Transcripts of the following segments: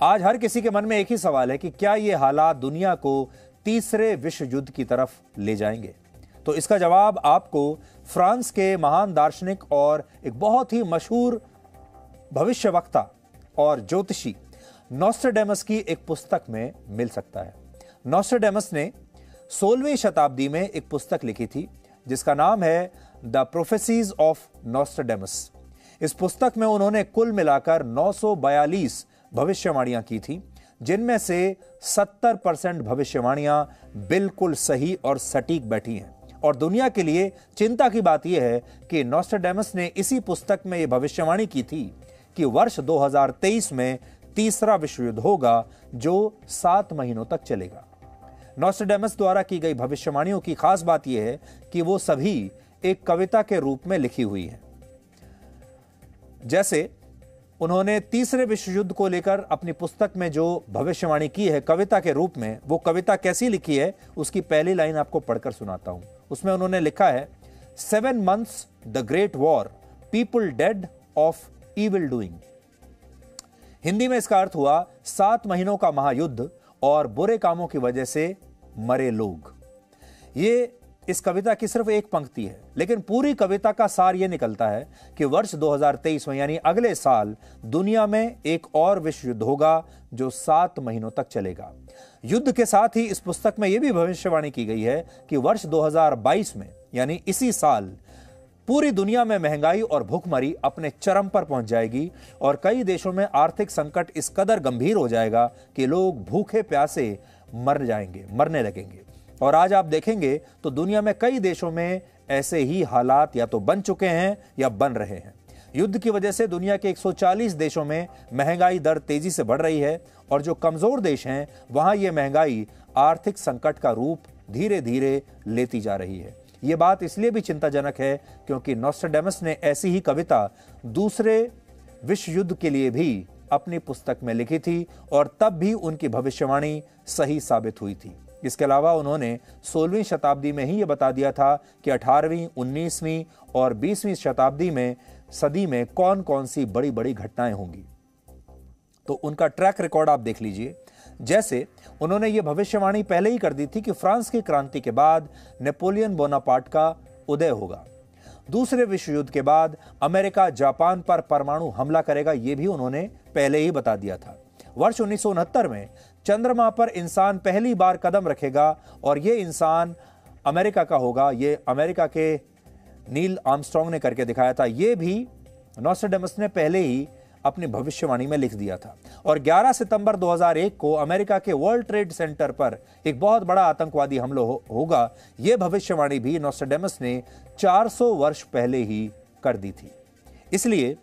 आज हर किसी के मन में एक ही सवाल है कि क्या ये हालात दुनिया को तीसरे विश्व युद्ध की तरफ ले जाएंगे। तो इसका जवाब आपको फ्रांस के महान दार्शनिक और एक बहुत ही मशहूर भविष्यवक्ता और ज्योतिषी नॉस्ट्रेडेमस की एक पुस्तक में मिल सकता है। नॉस्ट्रेडेमस ने 16वीं शताब्दी में एक पुस्तक लिखी थी जिसका नाम है द प्रोफेसीज ऑफ नॉस्ट्रेडेमस। इस पुस्तक में उन्होंने कुल मिलाकर 942 भविष्यवाणियां की थी, जिनमें से 70% भविष्यवाणियां बिल्कुल सही और सटीक बैठी हैं। और दुनिया के लिए चिंता की बात यह है कि नॉस्ट्रेडेमस ने इसी पुस्तक में यह भविष्यवाणी की थी कि वर्ष 2023 में तीसरा विश्व युद्ध होगा जो 7 महीनों तक चलेगा। नॉस्ट्रेडेमस द्वारा की गई भविष्यवाणियों की खास बात यह है कि वो सभी एक कविता के रूप में लिखी हुई हैं। जैसे उन्होंने तीसरे विश्व युद्ध को लेकर अपनी पुस्तक में जो भविष्यवाणी की है कविता के रूप में, वो कविता कैसी लिखी है उसकी पहली लाइन आपको पढ़कर सुनाता हूं। उसमें उन्होंने लिखा है 7 months the great war, people dead of evil doing. Hindi में इसका अर्थ हुआ 7 महीनों का महायुद्ध और बुरे कामों की वजह से मरे लोग। ये इस कविता की सिर्फ एक पंक्ति है, लेकिन पूरी कविता का सार यह निकलता है कि वर्ष 2023 में यानी अगले साल दुनिया में एक और विश्व युद्ध होगा जो 7 महीनों तक चलेगा। युद्ध के साथ ही इस पुस्तक में यह भी भविष्यवाणी की गई है कि वर्ष 2022 में यानी इसी साल पूरी दुनिया में महंगाई और भूखमरी अपने चरम पर पहुंच जाएगी और कई देशों में आर्थिक संकट इस कदर गंभीर हो जाएगा कि लोग भूखे प्यासे मरने लगेंगे। और आज आप देखेंगे तो दुनिया में कई देशों में ऐसे ही हालात या तो बन चुके हैं या बन रहे हैं। युद्ध की वजह से दुनिया के 140 देशों में महंगाई दर तेजी से बढ़ रही है और जो कमजोर देश हैं वहां यह महंगाई आर्थिक संकट का रूप धीरे धीरे लेती जा रही है। यह बात इसलिए भी चिंताजनक है क्योंकि नॉस्ट्रेडेमस ने ऐसी ही कविता दूसरे विश्व युद्ध के लिए भी अपनी पुस्तक में लिखी थी और तब भी उनकी भविष्यवाणी सही साबित हुई थी। इसके अलावा उन्होंने 16वीं शताब्दी में ही यह बता दिया था कि 18वीं, 19वीं और 20वीं शताब्दी में सदी में कौन कौन सी बड़ी बड़ी घटनाएं होंगी। तो उनका ट्रैक रिकॉर्ड आप देख लीजिए। जैसे उन्होंने ये भविष्यवाणी पहले ही कर दी थी कि फ्रांस की क्रांति के बाद नेपोलियन बोनापार्ट का उदय होगा। दूसरे विश्व युद्ध के बाद अमेरिका जापान पर परमाणु हमला करेगा, यह भी उन्होंने पहले ही बता दिया था। वर्ष 1969 में चंद्रमा पर इंसान पहली बार कदम रखेगा और यह इंसान अमेरिका का होगा। यह अमेरिका के नील आर्मस्ट्रांग ने करके दिखाया था। यह भी नॉस्ट्रेडेमस ने पहले ही अपनी भविष्यवाणी में लिख दिया था। और 11 सितंबर 2001 को अमेरिका के वर्ल्ड ट्रेड सेंटर पर एक बहुत बड़ा आतंकवादी हमला होगा। यह भविष्यवाणी भी नॉस्ट्रेडेमस ने 400 वर्ष पहले ही कर दी थी। इसलिए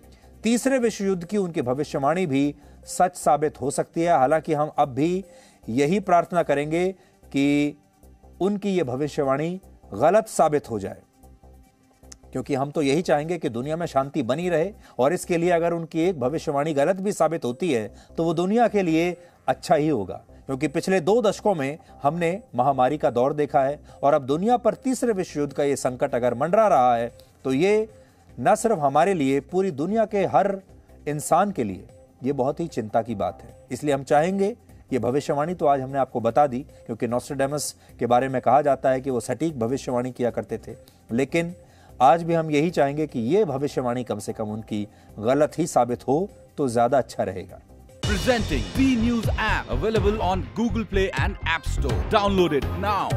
तीसरे विश्व युद्ध की उनकी भविष्यवाणी भी सच साबित हो सकती है। हालांकि हम अब भी यही प्रार्थना करेंगे कि उनकी यह भविष्यवाणी गलत साबित हो जाए, क्योंकि हम तो यही चाहेंगे कि दुनिया में शांति बनी रहे। और इसके लिए अगर उनकी एक भविष्यवाणी गलत भी साबित होती है तो वो दुनिया के लिए अच्छा ही होगा, क्योंकि पिछले 2 दशकों में हमने महामारी का दौर देखा है और अब दुनिया पर तीसरे विश्व युद्ध का ये संकट अगर मंडरा रहा है तो ये न सिर्फ हमारे लिए, पूरी दुनिया के हर इंसान के लिए ये बहुत ही चिंता की बात है। इसलिए हम चाहेंगे, ये भविष्यवाणी तो आज हमने आपको बता दी क्योंकि नॉस्ट्रेडेमस के बारे में कहा जाता है कि वो सटीक भविष्यवाणी किया करते थे, लेकिन आज भी हम यही चाहेंगे कि ये भविष्यवाणी कम से कम उनकी गलत ही साबित हो तो ज्यादा अच्छा रहेगा। Presenting B News app available on Google Play and App Store. Download it now.